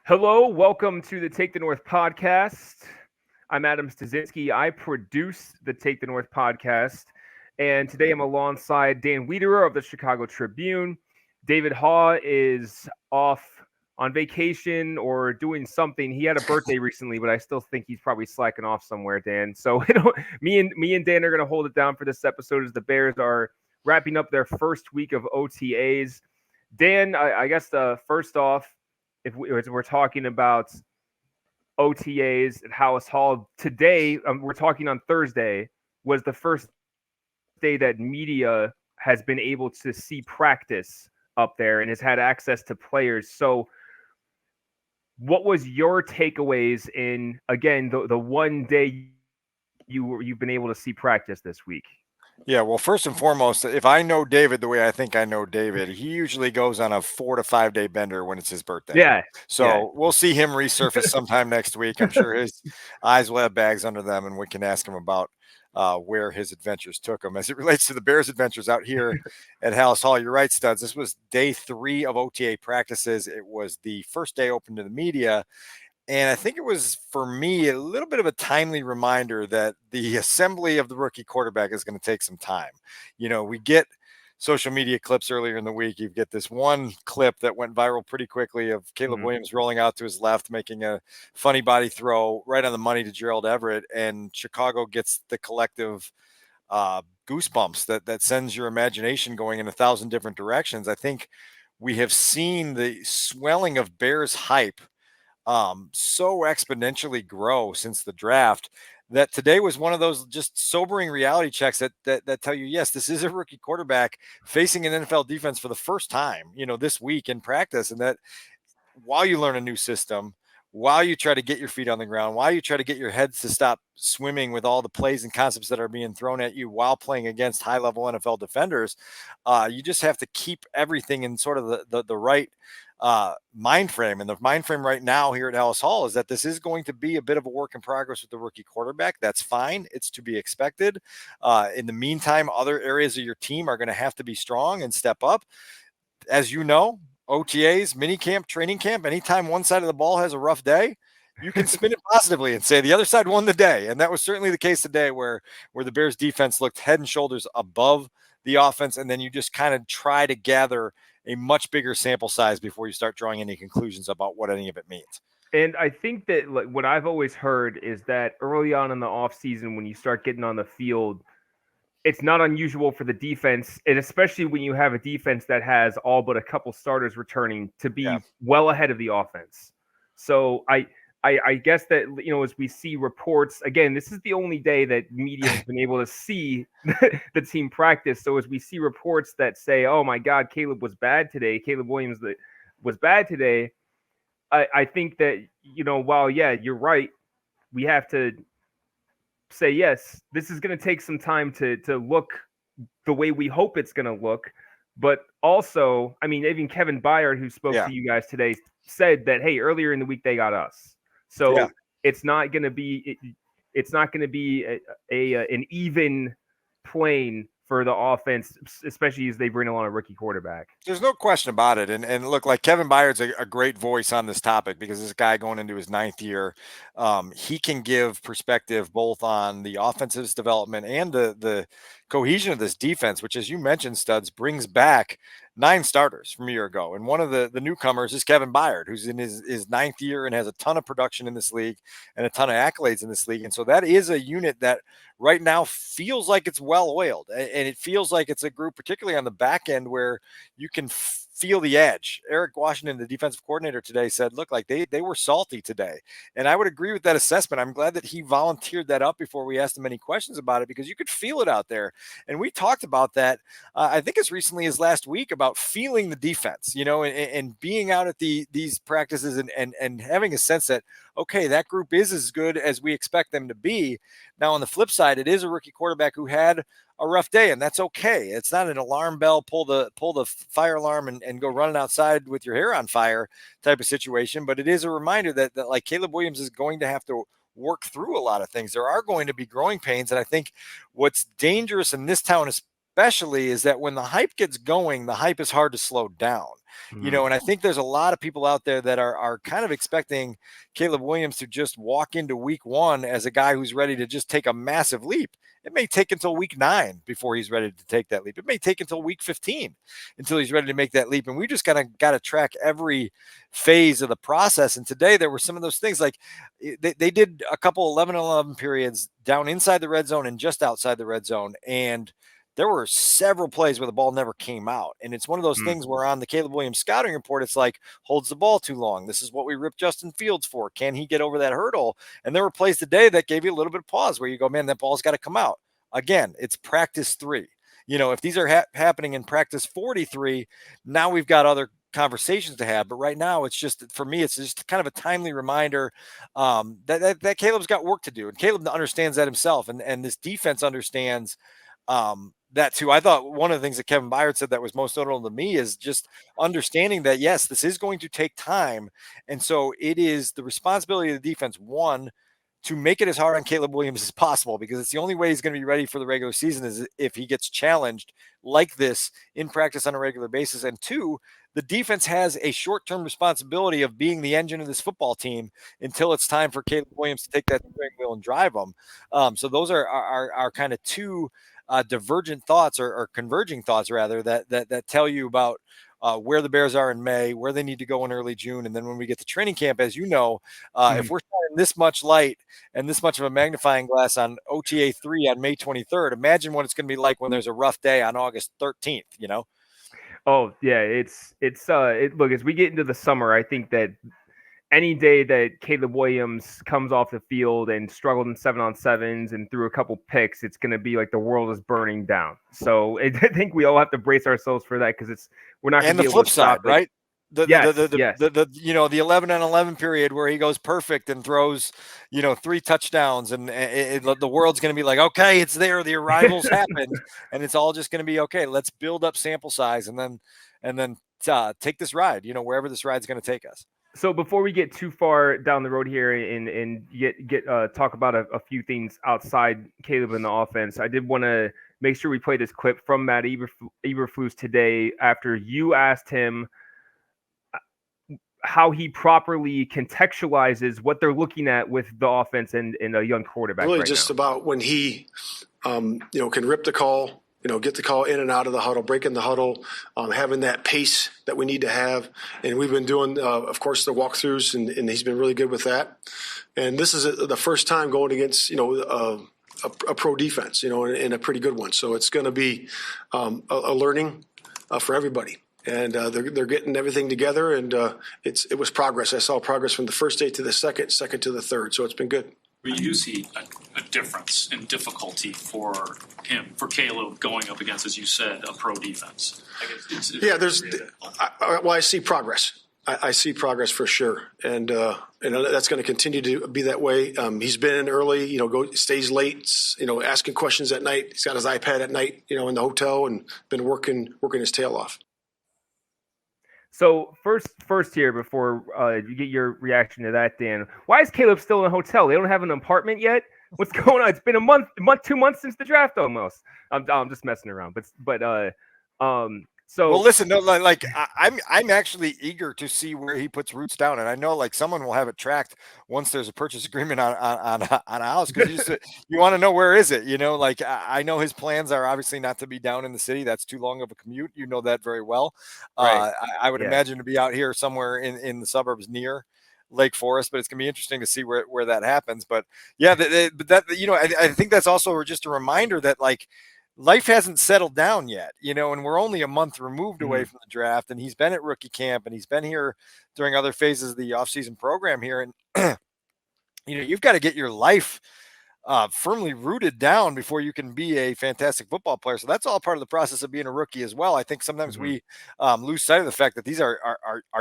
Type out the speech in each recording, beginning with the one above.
Hello, welcome to the Take the North podcast. I'm Adam Studzinski. I produce the Take the North podcast, and today I'm alongside Dan Wiederer of the Chicago Tribune. David Haugh is off on vacation or doing something. He had a birthday recently, but I still think he's probably slacking off somewhere, Dan. So me and Dan are going to hold it down for this episode as the Bears are wrapping up their first week of OTAs. Dan, I guess first off, if we're talking about OTAs at Haugh today, we're talking on Thursday, was the first day that media has been able to see practice up there and has had access to players. So what was your takeaways in, again, the one day you've been able to see practice this week? Yeah, well, first and foremost, if I know David the way I think I know David, he usually goes on a 4 to 5 day bender when it's his birthday. Yeah. So we'll see him resurface sometime next week. I'm sure his eyes will have bags under them, and we can ask him about where his adventures took him. As it relates to the Bears' adventures out here at Haugh, you're right, Studs. This was day 3 of OTA practices. It was the first day open to the media. And I think it was, for me, a little bit of a timely reminder that the assembly of the rookie quarterback is going to take some time. You know, we get social media clips earlier in the week. You get this one clip that went viral pretty quickly of Caleb Williams rolling out to his left, making a funny body throw right on the money to Gerald Everett. And Chicago gets the collective goosebumps that sends your imagination going in 1,000 different directions. I think we have seen the swelling of Bears hype so exponentially grow since the draft that today was one of those just sobering reality checks that tell you, yes, this is a rookie quarterback facing an NFL defense for the first time, this week in practice. And that while you learn a new system, while you try to get your feet on the ground, while you try to get your heads to stop swimming with all the plays and concepts that are being thrown at you while playing against high-level NFL defenders, you just have to keep everything in sort of the right mind frame. And the mind frame right now here at Haugh is that this is going to be a bit of a work in progress with the rookie quarterback. That's fine. It's to be expected. In the meantime, other areas of your team are going to have to be strong and step up. As you know, OTAs, minicamp, training camp, anytime one side of the ball has a rough day, you can spin it positively and say the other side won the day. And that was certainly the case today where the Bears defense looked head and shoulders above the offense. And then you just kind of try to gather a much bigger sample size before you start drawing any conclusions about what any of it means. And I think that what I've always heard is that early on in the offseason, when you start getting on the field, it's not unusual for the defense, and especially when you have a defense that has all but a couple starters returning, to be well ahead of the offense. So I guess that, as we see reports, again, this is the only day that media has been able to see the team practice. So as we see reports that say, oh my God, Caleb Williams was bad today, I think that, while, you're right, we have to say, yes, this is going to take some time to look the way we hope it's going to look. But also, I mean, even Kevin Byard, who spoke to you guys today, said that, hey, earlier in the week they got us. So it's not going to be an even plane for the offense, especially as they bring along a rookie quarterback. There's no question about it. And look, like Kevin Byard's a great voice on this topic because this guy going into his 9th year, he can give perspective both on the offensive development and the cohesion of this defense, which, as you mentioned, Studs, brings back 9 starters from a year ago. And one of the newcomers is Kevin Byard, who's in his 9th year and has a ton of production in this league and a ton of accolades in this league. And so that is a unit that right now feels like it's well-oiled. And it feels like it's a group, particularly on the back end, where you can feel the edge. Eric Washington, the defensive coordinator today, said, look, like they were salty today. And I would agree with that assessment. I'm glad that he volunteered that up before we asked him any questions about it, because you could feel it out there. And we talked about that, I think as recently as last week, about feeling the defense, and being out at these practices and having a sense that, okay, that group is as good as we expect them to be. Now, on the flip side, it is a rookie quarterback who had a rough day, and that's okay. It's not an alarm bell, pull the fire alarm and go running outside with your hair on fire type of situation. But it is a reminder that like Caleb Williams is going to have to work through a lot of things. There are going to be growing pains. And I think what's dangerous in this town especially is that when the hype gets going, the hype is hard to slow down. And I think there's a lot of people out there that are kind of expecting Caleb Williams to just walk into week 1 as a guy who's ready to just take a massive leap. It may take until week 9 before he's ready to take that leap. It may take until week 15 until he's ready to make that leap. And we just got to track every phase of the process. And today there were some of those things, like they did a couple 11-11 periods down inside the red zone and just outside the red zone. And there were several plays where the ball never came out. And it's one of those things where on the Caleb Williams scouting report, it's like, holds the ball too long. This is what we ripped Justin Fields for. Can he get over that hurdle? And there were plays today that gave you a little bit of pause where you go, man, that ball's got to come out. Again, it's practice 3. If these are happening in practice 43, now we've got other conversations to have. But right now, it's just, for me, it's just kind of a timely reminder that Caleb's got work to do. And Caleb understands that himself. And this defense understands that too. I thought one of the things that Kevin Byard said that was most notable to me is just understanding that, yes, this is going to take time. And so it is the responsibility of the defense, one, to make it as hard on Caleb Williams as possible, because it's the only way he's going to be ready for the regular season is if he gets challenged like this in practice on a regular basis. And two, the defense has a short-term responsibility of being the engine of this football team until it's time for Caleb Williams to take that steering wheel and drive them. So those are kind of two divergent thoughts or converging thoughts rather that tell you about where the Bears are in May, where they need to go in early June. And then when we get to training camp, as you know, if we're shining this much light and this much of a magnifying glass on OTA 3 on May 23rd, imagine what it's going to be like when there's a rough day on August 13th, Oh yeah. Look, as we get into the summer, I think that any day that Caleb Williams comes off the field and struggled in 7-on-7s and threw a couple picks, it's going to be like the world is burning down. So I think we all have to brace ourselves for that, because we're not going to be able to stop it. Right? The 11-on-11 period where he goes perfect and throws, 3 touchdowns, and the world's going to be like, okay, it's there. The arrivals happened, and it's all just going to be okay. Let's build up sample size and then take this ride, wherever this ride's going to take us. So before we get too far down the road here and get talk about a few things outside Caleb and the offense, I did want to make sure we play this clip from Matt Eberflus today after you asked him how he properly contextualizes what they're looking at with the offense and a young quarterback. Really, right just now. About when he, can rip the call. Get the call in and out of the huddle, breaking the huddle, having that pace that we need to have. And we've been doing, of course, the walkthroughs, and he's been really good with that. And this is the first time going against, a pro defense, and a pretty good one. So it's going to be a learning for everybody. And they're getting everything together, and it was progress. I saw progress from the first day to the second to the third. So it's been good. But you do see a difference in difficulty for him, for Caleb, going up against, as you said, a pro defense. I see progress. I see progress for sure, and that's going to continue to be that way. He's been in early, stays late, asking questions at night. He's got his iPad at night, in the hotel, and been working his tail off. So first here, before you get your reaction to that, Dan, why is Caleb still in a hotel? They don't have an apartment yet? What's going on? It's been a month, 2 months since the draft almost. I'm just messing around, so well, listen, no, I'm actually eager to see where he puts roots down, and I know someone will have it tracked once there's a purchase agreement on a house, because you want to know where is it, I know his plans are obviously not to be down in the city. That's too long of a commute. You know that very well. Right. I would imagine to be out here somewhere in the suburbs near Lake Forest, but it's gonna be interesting to see where that happens. But yeah, I think that's also just a reminder that life hasn't settled down yet, and we're only a month removed away from the draft, and he's been at rookie camp, and he's been here during other phases of the offseason program here. And, you've got to get your life firmly rooted down before you can be a fantastic football player. So that's all part of the process of being a rookie as well. I think sometimes we lose sight of the fact that these are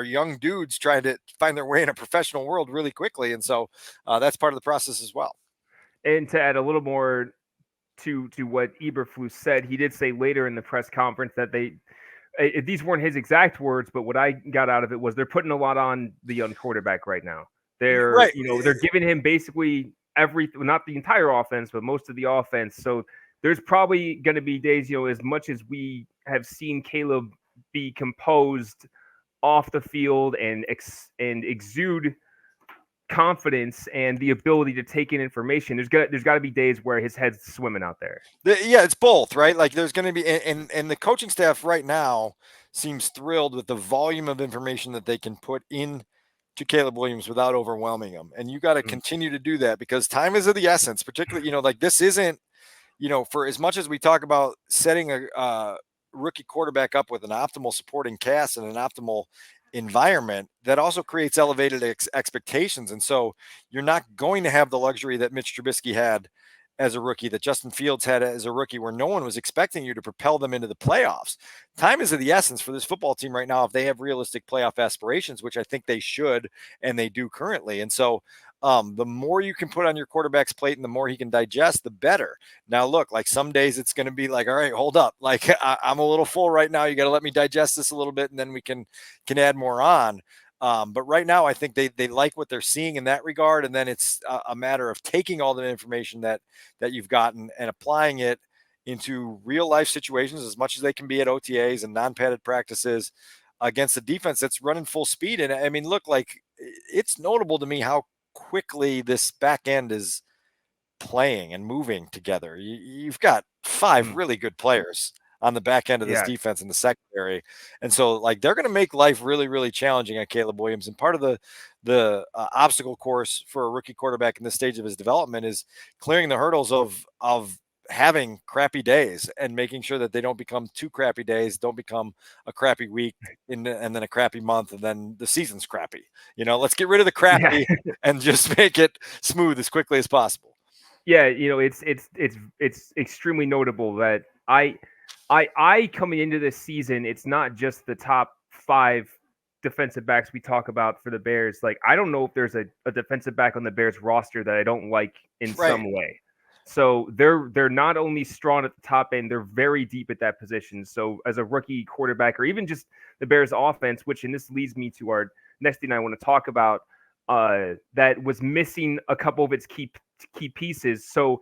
young dudes trying to find their way in a professional world really quickly. And so that's part of the process as well. And to add a little more to what Eberflus said, he did say later in the press conference that these weren't his exact words, but what I got out of it was they're putting a lot on the young quarterback right now. They're right. They're giving him basically everything, not the entire offense, but most of the offense. So there's probably going to be days, as much as we have seen Caleb be composed off the field and exude confidence and the ability to take in information. There's got to be days where his head's swimming out there. Yeah, it's both, right? Like there's going to be, and the coaching staff right now seems thrilled with the volume of information that they can put in to Caleb Williams without overwhelming him. And you got to continue to do that because time is of the essence, particularly, like this isn't, for as much as we talk about setting a rookie quarterback up with an optimal supporting cast and an optimal environment, that also creates elevated expectations. And so you're not going to have the luxury that Mitch Trubisky had as a rookie, that Justin Fields had as a rookie, where no one was expecting you to propel them into the playoffs. Time is of the essence for this football team right now if they have realistic playoff aspirations, which I think they should, and they do currently. And so the more you can put on your quarterback's plate and the more he can digest, the better. Now, look, like some days it's going to be like, all right, hold up. Like I'm a little full right now. You got to let me digest this a little bit, and then we can add more on. But right now, I think they like what they're seeing in that regard. And then it's a matter of taking all the information that you've gotten and applying it into real life situations as much as they can be at OTAs and non-padded practices against a defense that's running full speed. And I mean, look, like it's notable to me how quickly this back end is playing and moving together. You've got 5 really good players on the back end of this defense in the secondary. And so like, they're going to make life really, really challenging at Caleb Williams. And part of the obstacle course for a rookie quarterback in this stage of his development is clearing the hurdles of having crappy days and making sure that they don't become 2 crappy days, don't become a crappy week and then a crappy month. And then the season's crappy. Let's get rid of the crappy and just make it smooth as quickly as possible. Yeah. It's extremely notable that I coming into this season, it's not just the top 5 defensive backs we talk about for the Bears. Like, I don't know if there's a defensive back on the Bears roster that I don't like in some way. So they're not only strong at the top end, they're very deep at that position. So as a rookie quarterback, or even just the Bears offense, and this leads me to our next thing I want to talk about, that was missing a couple of its key pieces. So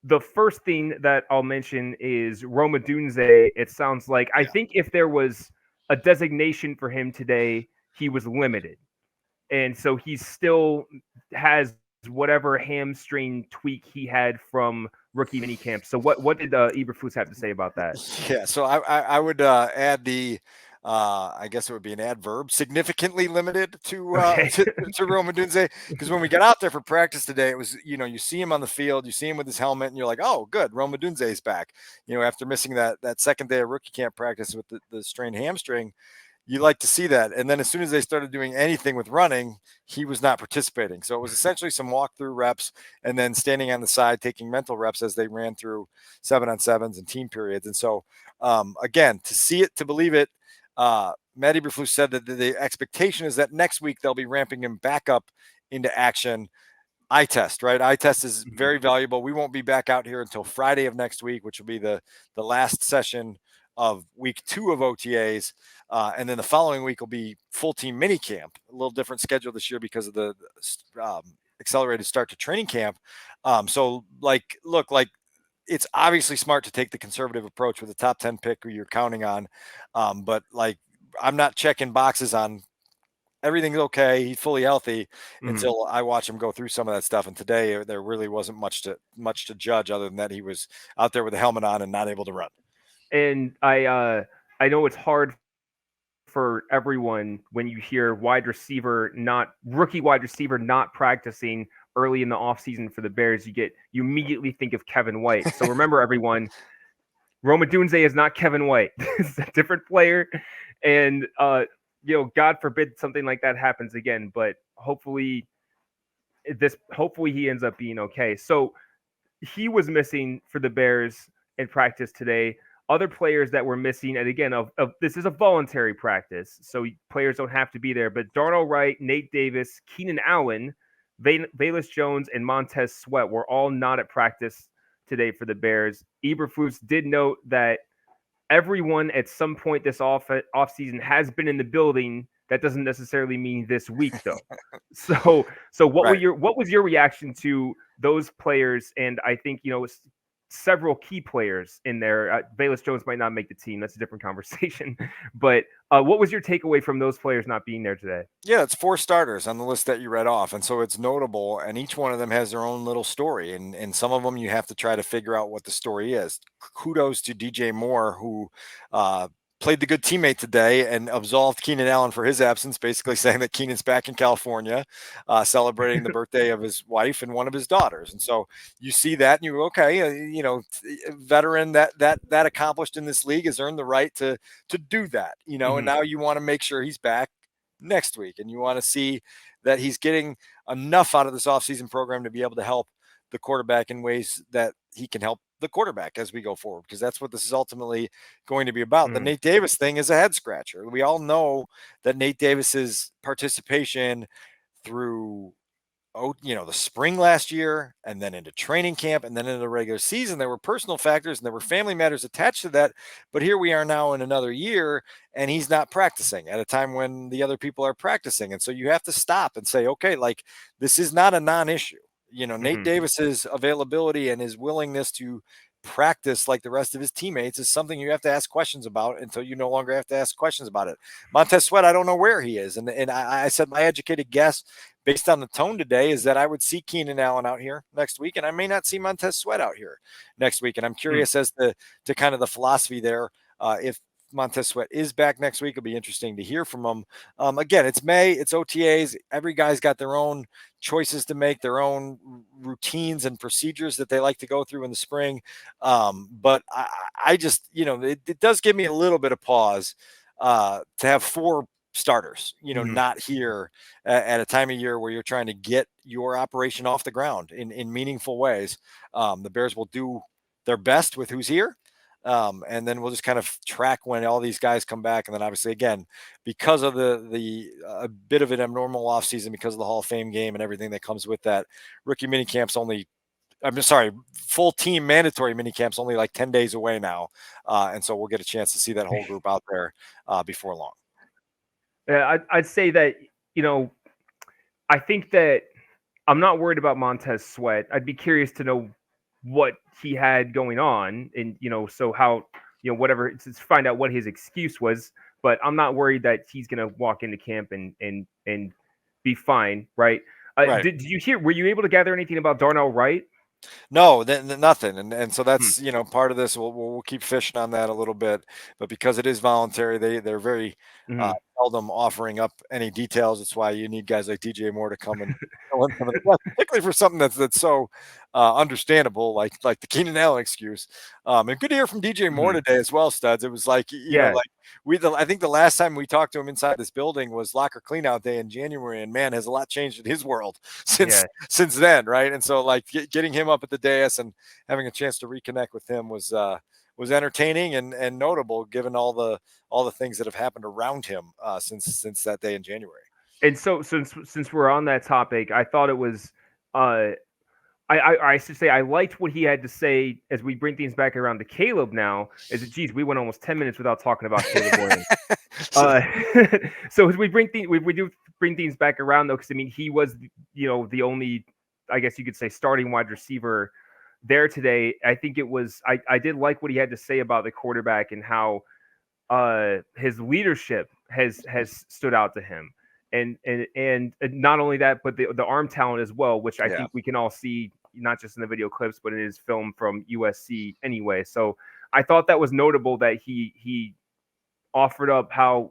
the first thing that I'll mention is Rome Odunze. It sounds like, I think if there was a designation for him today, he was limited. And so he still has whatever hamstring tweak he had from rookie minicamp. So what did Eberflus have to say about that? Yeah, so I would add the I guess it would be an adverb, significantly limited to Rome Odunze, because when we got out there for practice today, it was, you see him on the field, you see him with his helmet, and you're like, oh, good, Rome Odunze is back. After missing that second day of rookie camp practice with the strained hamstring, you like to see that. And then as soon as they started doing anything with running, he was not participating. So it was essentially some walkthrough reps and then standing on the side, taking mental reps as they ran through 7-on-7s and team periods. And so, again, to see it, to believe it, Matt Eberflus said that the expectation is that next week they'll be ramping him back up into action. Eye test, right? Eye test is very valuable. We won't be back out here until Friday of next week, which will be the last session of week 2 of OTAs. And then the following week will be full team mini camp, a little different schedule this year because of the accelerated start to training camp. So it's obviously smart to take the conservative approach with a top 10 pick who you're counting on. But I'm not checking boxes on everything's okay, he's fully healthy until I watch him go through some of that stuff. And today there really wasn't much to judge other than that he was out there with a helmet on and not able to run. And I know it's hard for everyone when you hear rookie wide receiver not practicing early in the offseason for the Bears. You immediately think of Kevin White. So remember, everyone, Rome Odunze is not Kevin White. It's a different player. And God forbid something like that happens again. But hopefully he ends up being okay. So he was missing for the Bears in practice today. Other players that were missing, and again, this is a voluntary practice, so players don't have to be there. But Darnell Wright, Nate Davis, Keenan Allen, Velus Jones, and Montez Sweat were all not at practice today for the Bears. Eberflus did note that everyone at some point this offseason has been in the building. That doesn't necessarily mean this week, though. So what was your reaction to those players? And I think several key players in there. Bayless Jones might not make the team. That's a different conversation. But what was your takeaway from those players not being there today? Yeah, it's 4 starters on the list that you read off, and so it's notable, and each one of them has their own little story, and some of them you have to try to figure out what the story is. Kudos to DJ Moore, who played the good teammate today and absolved Keenan Allen for his absence, basically saying that Keenan's back in California, celebrating the birthday of his wife and one of his daughters. And so you see that, and you go, okay, veteran that accomplished in this league has earned the right to do that, and now you want to make sure he's back next week, and you want to see that he's getting enough out of this offseason program to be able to help the quarterback in ways that he can help the quarterback as we go forward, because that's what this is ultimately going to be about. The Nate Davis thing is a head scratcher. We all know that Nate Davis's participation through the spring last year and then into training camp and then into the regular season, there were personal factors and there were family matters attached to that. But here we are now in another year and he's not practicing at a time when the other people are practicing. And so you have to stop and say, okay, like this is not a non-issue. Nate Davis's availability and his willingness to practice like the rest of his teammates is something you have to ask questions about until you no longer have to ask questions about it. Montez Sweat, I don't know where he is. And I said my educated guess based on the tone today is that I would see Keenan Allen out here next week, and I may not see Montez Sweat out here next week. And I'm curious as to kind of the philosophy there. If Montez Sweat is back next week, it'll be interesting to hear from him. Again, it's May, it's OTAs. Every guy's got their own choices to make, their own routines and procedures that they like to go through in the spring. But I just, it does give me a little bit of pause to have 4 starters, not here at a time of year where you're trying to get your operation off the ground in meaningful ways. The Bears will do their best with who's here. And then we'll just kind of track when all these guys come back. And then obviously, again, because of the a bit of an abnormal offseason because of the Hall of Fame game and everything that comes with that, rookie mini camp's full team mandatory mini camp's only like 10 days away now. And so we'll get a chance to see that whole group out there before long. Yeah, I'd say that, I think that I'm not worried about Montez Sweat. I'd be curious to know what he had going on and, so how, whatever, to find out what his excuse was, but I'm not worried that he's going to walk into camp and be fine. Right. Right. Were you able to gather anything about Darnell Wright? No, nothing. And so that's, part of this. We'll keep fishing on that a little bit, but because it is voluntary, they're very seldom offering up any details. It's why you need guys like DJ Moore to come and particularly for something that's so understandable, like the Keenan Allen excuse. And good to hear from DJ Moore today as well, Studs. It was like, I think the last time we talked to him inside this building was locker cleanout day in January, and man, has a lot changed in his world since then, right? And so like getting him up at the dais and having a chance to reconnect with him was entertaining and notable given all the things that have happened around him since that day in January. And so since we're on that topic, I thought it was I should say I liked what he had to say as we bring things back around to Caleb now. Is that we went almost 10 minutes without talking about Caleb Williams. So as we do bring things back around though, because I mean he was the only, I guess you could say, starting wide receiver there today. I think it was I did like what he had to say about the quarterback and how his leadership has stood out to him. And not only that, but the arm talent as well, which I think we can all see, not just in the video clips, but in his film from USC anyway. So I thought that was notable that he offered up how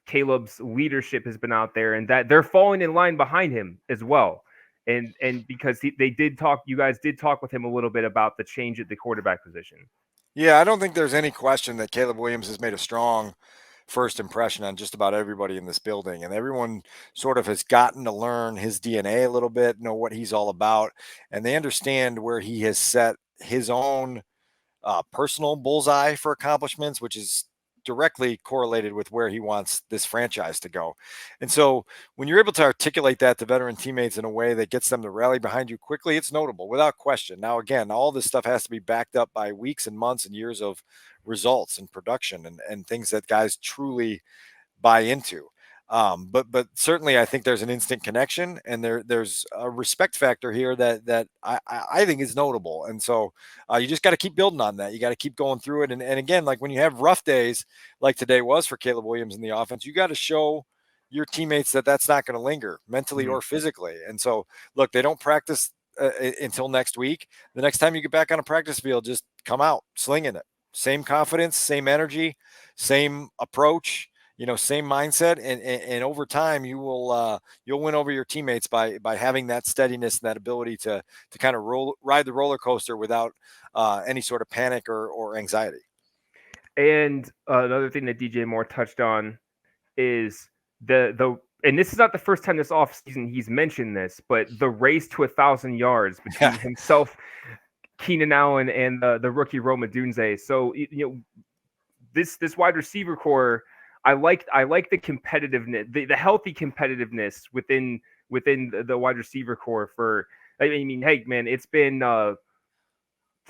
Caleb's leadership has been out there and that they're falling in line behind him as well. And because you guys did talk with him a little bit about the change at the quarterback position. Yeah, I don't think there's any question that Caleb Williams has made a strong first impression on just about everybody in this building, and everyone sort of has gotten to learn his DNA a little bit, know what he's all about, and they understand where he has set his own personal bullseye for accomplishments, which is directly correlated with where he wants this franchise to go. And so when you're able to articulate that to veteran teammates in a way that gets them to rally behind you quickly, it's notable without question. Now, again, all this stuff has to be backed up by weeks and months and years of results and production and things that guys truly buy into. But certainly I think there's an instant connection, and there's a respect factor here that I think is notable. And so you just got to keep building on that. You got to keep going through it. And again, like when you have rough days like today was for Caleb Williams in the offense, you got to show your teammates that that's not going to linger mentally or physically. And so look, they don't practice until next week. The next time you get back on a practice field, just come out slinging it. Same confidence, same energy, same approach, same mindset, and over time you'll win over your teammates by having that steadiness and that ability to kind of ride the roller coaster without any sort of panic or anxiety. And another thing that DJ Moore touched on is and this is not the first time this offseason he's mentioned this, but the race to 1,000 yards between himself, Keenan Allen, and the rookie Rome Odunze. So this wide receiver core, I like the competitiveness, the healthy competitiveness within the wide receiver core. I mean, hey man, it's been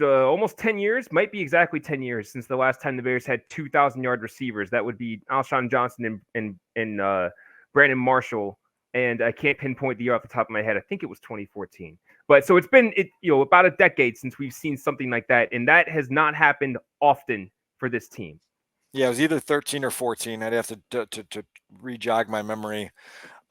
almost 10 years, might be exactly 10 years since the last time the Bears had 2,000-yard receivers. That would be Alshon Johnson and Brandon Marshall. And I can't pinpoint the year off the top of my head. I think it was 2014. But so it's been about a decade since we've seen something like that, and that has not happened often for this team. Yeah, it was either 13 or 14. I'd have to re-jog my memory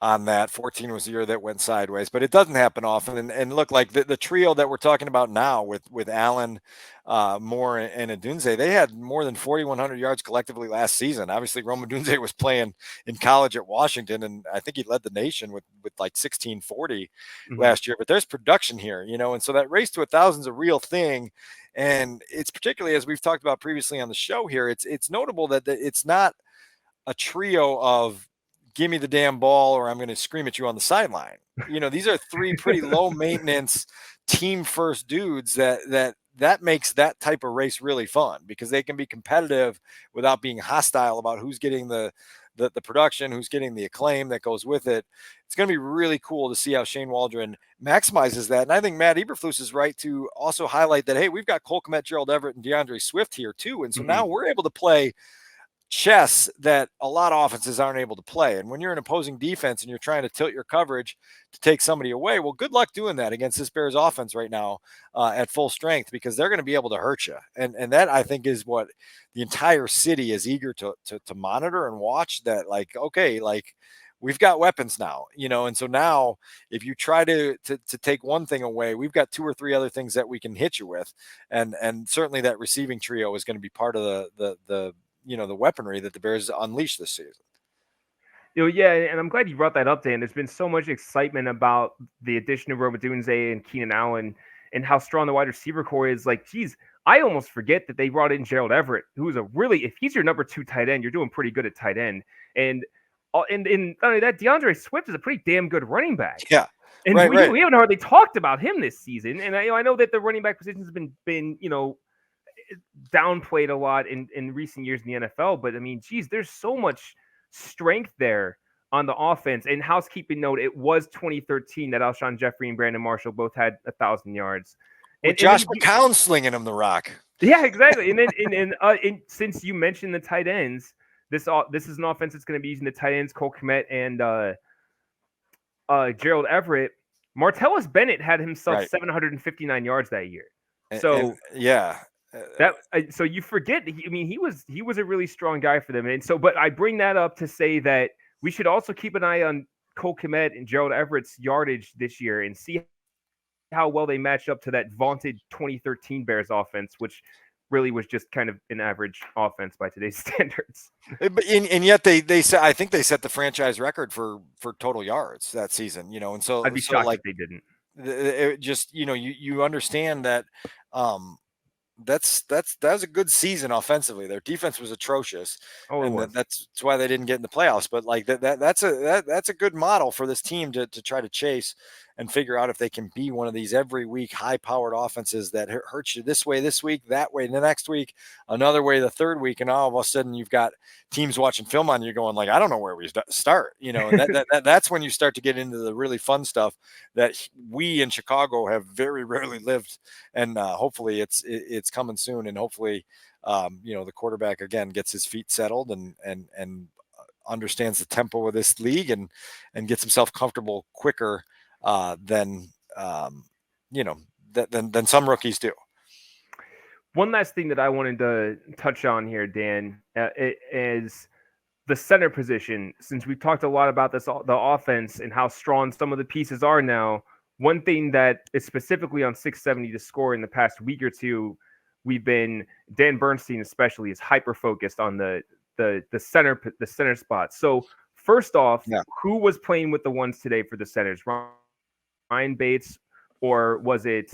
on that. 14 was the year that went sideways, but it doesn't happen often. And look, like the trio that we're talking about now with Allen, Moore, and Odunze, they had more than 4,100 yards collectively last season. Obviously, Rome Odunze was playing in college at Washington, and I think he led the nation with like 1640 last year. But there's production here, and so that race to 1,000 is a real thing. And it's particularly, as we've talked about previously on the show here, it's notable that it's not a trio of give me the damn ball or I'm going to scream at you on the sideline. These are three pretty low maintenance team first dudes that makes that type of race really fun because they can be competitive without being hostile about who's getting the production, who's getting the acclaim that goes with it. It's going to be really cool to see how Shane Waldron maximizes that. And I think Matt Eberflus is right to also highlight that, hey, we've got Cole Kmet, Gerald Everett, and DeAndre Swift here too. And so now we're able to play chess that a lot of offenses aren't able to play. And when you're an opposing defense and you're trying to tilt your coverage to take somebody away, well, good luck doing that against this Bears offense right now at full strength, because they're going to be able to hurt you. And that, I think, is what the entire city is eager to monitor and watch. That, like, okay, like we've got weapons now, and so now if you try to take one thing away, we've got two or three other things that we can hit you with. And certainly that receiving trio is going to be part of the weaponry that the Bears unleash this season. Yeah, and I'm glad you brought that up, Dan. There's been so much excitement about the addition of Rome Odunze and Keenan Allen and how strong the wide receiver core is. Like, geez, I almost forget that they brought in Gerald Everett, who is if he's your number 2 tight end, you're doing pretty good at tight end. And not only that, DeAndre Swift is a pretty damn good running back. Yeah. And we haven't hardly talked about him this season. And I know that the running back position has been downplayed a lot in recent years in the NFL, but I mean, geez, there's so much strength there on the offense. And housekeeping note, it was 2013 that Alshon Jeffrey and Brandon Marshall both had 1,000 yards. And Josh McCown slinging him the rock. Yeah, exactly. And since you mentioned the tight ends, this is an offense that's going to be using the tight ends, Cole Kmet and Gerald Everett. Martellus Bennett had himself 759 yards that year. So so you forget. He was a really strong guy for them, and so. But I bring that up to say that we should also keep an eye on Cole Kmet and Gerald Everett's yardage this year and see how well they match up to that vaunted 2013 Bears offense, which really was just kind of an average offense by today's standards. And yet they said, I think they set the franchise record for total yards that season. And so I'd be shocked if they didn't. It just you understand that. That was a good season offensively. Their defense was atrocious, that's why they didn't get in the playoffs. But like that's a good model for this team to try to chase and figure out if they can be one of these every week high-powered offenses that hurts you this way this week, that way the next week, another way the third week, and all of a sudden you've got teams watching film on you going like, I don't know where we start. And that's when you start to get into the really fun stuff that we in Chicago have very rarely lived, and hopefully it's coming soon, and hopefully the quarterback again gets his feet settled and understands the tempo of this league and gets himself comfortable quicker than some rookies do. One last thing that I wanted to touch on here, Dan, is the center position. Since we've talked a lot about the offense and how strong some of the pieces are now, one thing that is specifically on 670 to score in the past week or two, Dan Bernstein especially is hyper focused on the center spot. So first off, Who was playing with the ones today for the centers? Ryan Bates, or was it?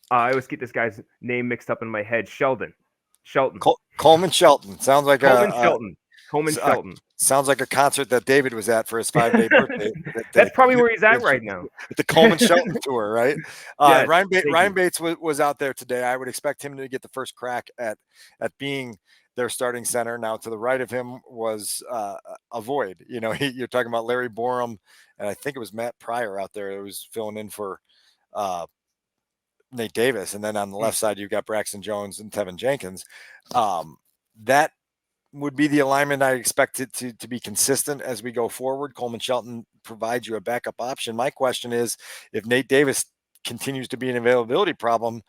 I always get this guy's name mixed up in my head. Shelton. Coleman Shelton. Sounds like Coleman Shelton. Sounds like a concert that David was at for his 5-day birthday. That's probably where he's at right now. The Coleman Shelton tour, right? Yes, Ryan Bates was out there today. I would expect him to get the first crack at being their starting center. Now, to the right of him was a void. You're talking about Larry Borum, and I think it was Matt Pryor out there who was filling in for Nate Davis. And then on the left side, you've got Braxton Jones and Tevin Jenkins. That would be the alignment I expect it to be consistent as we go forward. Coleman Shelton provides you a backup option. My question is, if Nate Davis continues to be an availability problem,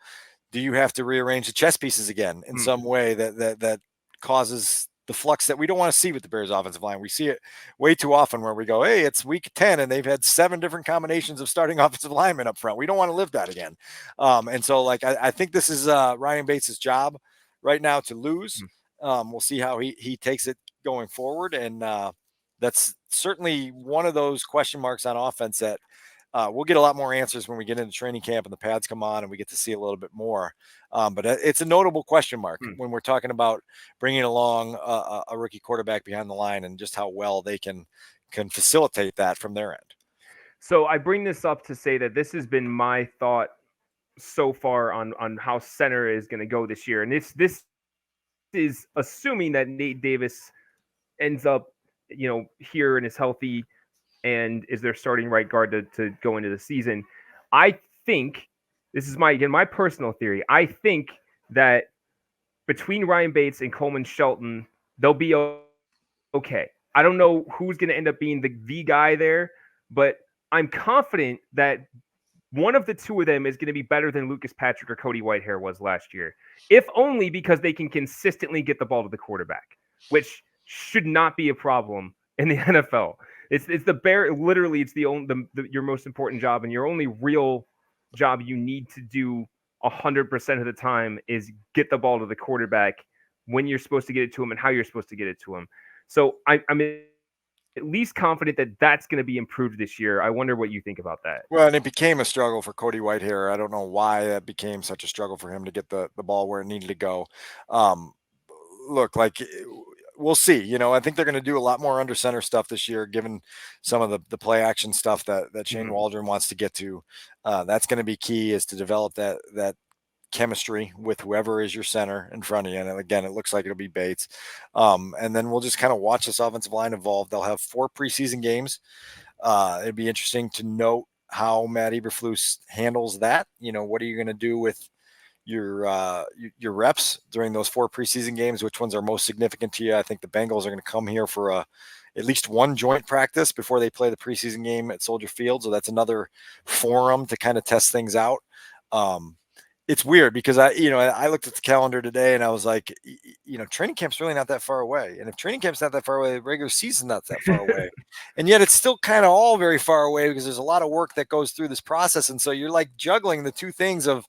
do you have to rearrange the chess pieces again in some way that causes the flux that we don't want to see with the Bears offensive line? We see it way too often where we go, hey, it's week 10 and they've had 7 different combinations of starting offensive linemen up front. We don't want to live that again. And so I think this is Ryan Bates' job right now to lose. We'll see how he takes it going forward. And that's certainly one of those question marks on offense that we'll get a lot more answers when we get into training camp and the pads come on and we get to see a little bit more. But it's a notable question mark when we're talking about bringing along a rookie quarterback behind the line and just how well they can facilitate that from their end. So I bring this up to say that this has been my thought so far on how center is going to go this year. And this is assuming that Nate Davis ends up, here and is healthy and is their starting right guard to go into the season. I think this is my personal theory. I think that between Ryan Bates and Coleman Shelton, they'll be okay. I don't know who's going to end up being the guy there, but I'm confident that one of the two of them is going to be better than Lucas Patrick or Cody Whitehair was last year, if only because they can consistently get the ball to the quarterback, which should not be a problem in the NFL. It's the Bear. Literally, it's your most important job, and your only real job you need to do 100% of the time is get the ball to the quarterback when you're supposed to get it to him and how you're supposed to get it to him. So I'm at least confident that that's going to be improved this year. I wonder what you think about that. Well, and it became a struggle for Cody Whitehair. I don't know why that became such a struggle for him to get the ball where it needed to go. Look, we'll see. I think they're going to do a lot more under center stuff this year, given some of the play action stuff that Shane Waldron wants to get to. That's going to be key, is to develop that chemistry with whoever is your center in front of you. And again, it looks like it'll be Bates. And then we'll just kind of watch this offensive line evolve. They'll have 4 preseason games. It'd be interesting to note how Matt Eberflus handles that. What are you going to do with your reps during those 4 preseason games? Which ones are most significant to you? I think the Bengals are going to come here for at least one joint practice before they play the preseason game at Soldier Field. So that's another forum to kind of test things out. It's weird because I looked at the calendar today and I was like, training camp's really not that far away. And if training camp's not that far away, the regular season's not that far away. And yet it's still kind of all very far away because there's a lot of work that goes through this process. And so you're like juggling the two things of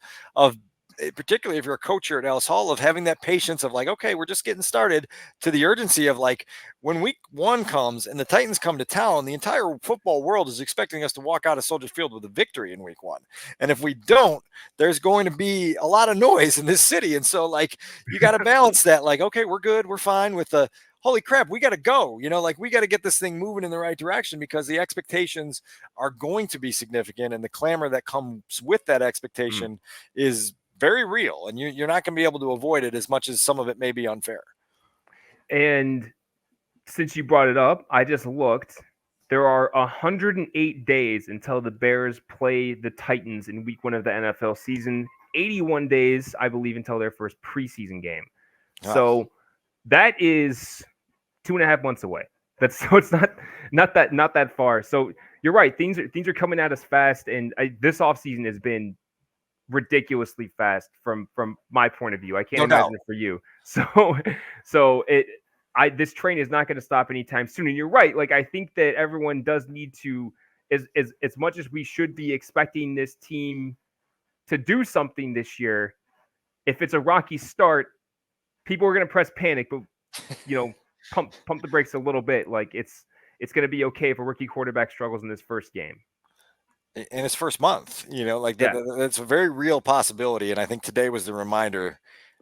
particularly if you're a coach here at Ellis Hall, of having that patience of like, okay, we're just getting started, to the urgency of like, when week 1 comes and the Titans come to town, the entire football world is expecting us to walk out of Soldier Field with a victory in week 1. And if we don't, there's going to be a lot of noise in this city. And so like, you got to balance that. Like, okay, we're good. We're fine with the, holy crap, we got to go, we got to get this thing moving in the right direction, because the expectations are going to be significant. And the clamor that comes with that expectation is very real, and you're not going to be able to avoid it, as much as some of it may be unfair. And since you brought it up, I just looked. There are 108 days until the Bears play the Titans in week 1 of the NFL season. 81 days, I believe, until their first preseason game. So that is 2.5 months away. So it's not that far. So you're right. Things are coming at us fast, and this offseason has been ridiculously fast from my point of view. I can't No imagine doubt. it for you. So this train is not going to stop anytime soon. And you're right. Like, I think that everyone does need to, as much as we should be expecting this team to do something this year, if it's a rocky start, people are going to press panic, but pump the brakes a little bit. Like, it's going to be okay if a rookie quarterback struggles in this first game. In his first month, that's a very real possibility. And I think today was the reminder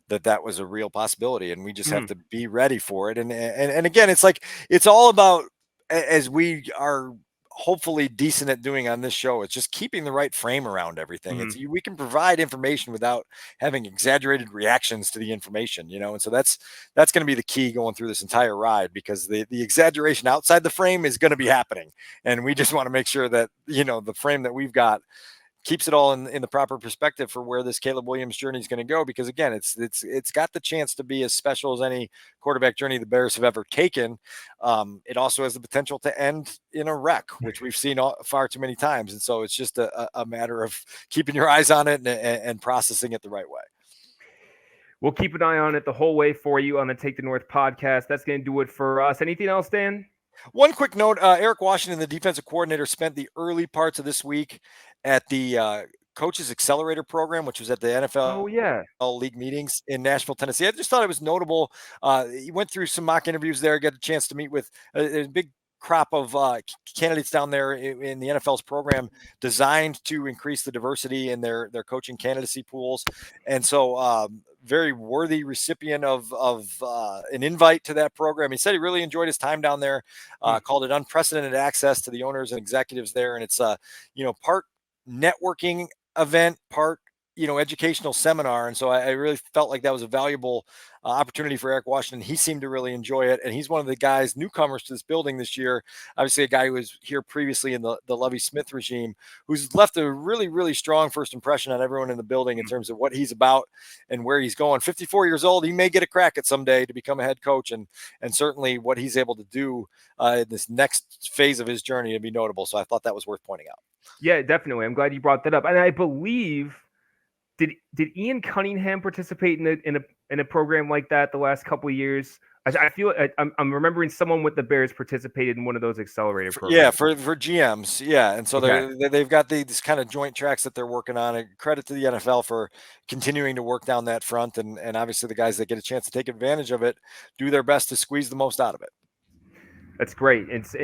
that was a real possibility, and we just have to be ready for it. And again, it's all about, as we are hopefully decent at doing on this show, it's just keeping the right frame around everything. We can provide information without having exaggerated reactions to the information, and so that's going to be the key going through this entire ride, because the exaggeration outside the frame is going to be happening, and we just want to make sure that the frame that we've got keeps it all in the proper perspective for where this Caleb Williams journey is going to go. Because again, it's got the chance to be as special as any quarterback journey the Bears have ever taken. It also has the potential to end in a wreck, which we've seen far too many times. And so it's just a matter of keeping your eyes on it and processing it the right way. We'll keep an eye on it the whole way for you on the Take the North podcast. That's going to do it for us. Anything else, Dan? One quick note, Eric Washington, the defensive coordinator, spent the early parts of this week at the Coaches Accelerator program, which was at the NFL League meetings in Nashville, Tennessee. I just thought it was notable. He went through some mock interviews there, got a chance to meet with a big crop of candidates down there in the NFL's program designed to increase the diversity in their coaching candidacy pools. And so very worthy recipient of an invite to that program. He said he really enjoyed his time down there, called it unprecedented access to the owners and executives there. And it's part networking event, part educational seminar. And so I really felt like that was a valuable opportunity for Eric Washington. He seemed to really enjoy it. And he's one of the guys, newcomers to this building this year. Obviously a guy who was here previously in the Lovie Smith regime, who's left a really, really strong first impression on everyone in the building in terms of what he's about and where he's going. 54 years old. He may get a crack at someday to become a head coach, and certainly what he's able to do in this next phase of his journey to be notable. So I thought that was worth pointing out. Yeah, definitely. I'm glad you brought that up. And I believe, did Ian Cunningham participate in a program like that the last couple of years? I feel I'm remembering someone with the Bears participated in one of those accelerator programs. Yeah, for GMs. Yeah, and so they've got these kind of joint tracks that they're working on. And credit to the NFL for continuing to work down that front, and obviously the guys that get a chance to take advantage of it do their best to squeeze the most out of it. That's great. It's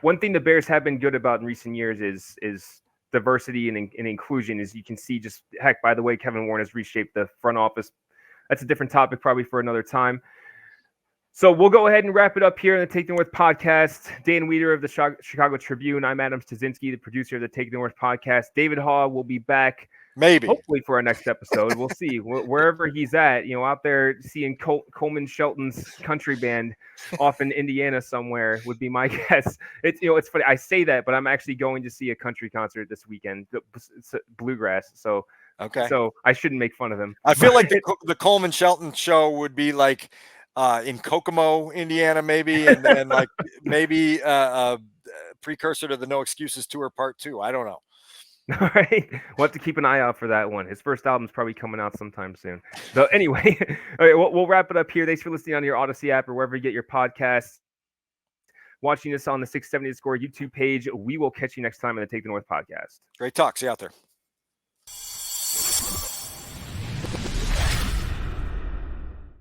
one thing the Bears have been good about in recent years is diversity and inclusion. As you can see, just heck, by the way, Kevin Warren has reshaped the front office. That's a different topic probably for another time. So we'll go ahead and wrap it up here in the Take the North podcast. Dan Wiederer of the Chicago Tribune. I'm Adam Studzinski, the producer of the Take the North podcast. David Haugh will be back, hopefully, for our next episode. We'll see. Wherever he's at, out there seeing Coleman Shelton's country band off in Indiana somewhere would be my guess. It's funny. I say that, but I'm actually going to see a country concert this weekend. It's bluegrass. So I shouldn't make fun of him. I feel like the Coleman Shelton show would be like in Kokomo, Indiana, maybe, and like maybe a precursor to the No Excuses Tour Part 2. I don't know. All right. We'll have to keep an eye out for that one. His first album's probably coming out sometime soon. So anyway, all right, we'll wrap it up here. Thanks for listening on your Odyssey app or wherever you get your podcasts. Watching us on the 670 The Score YouTube page. We will catch you next time on the Take the North podcast. Great talk. See you out there.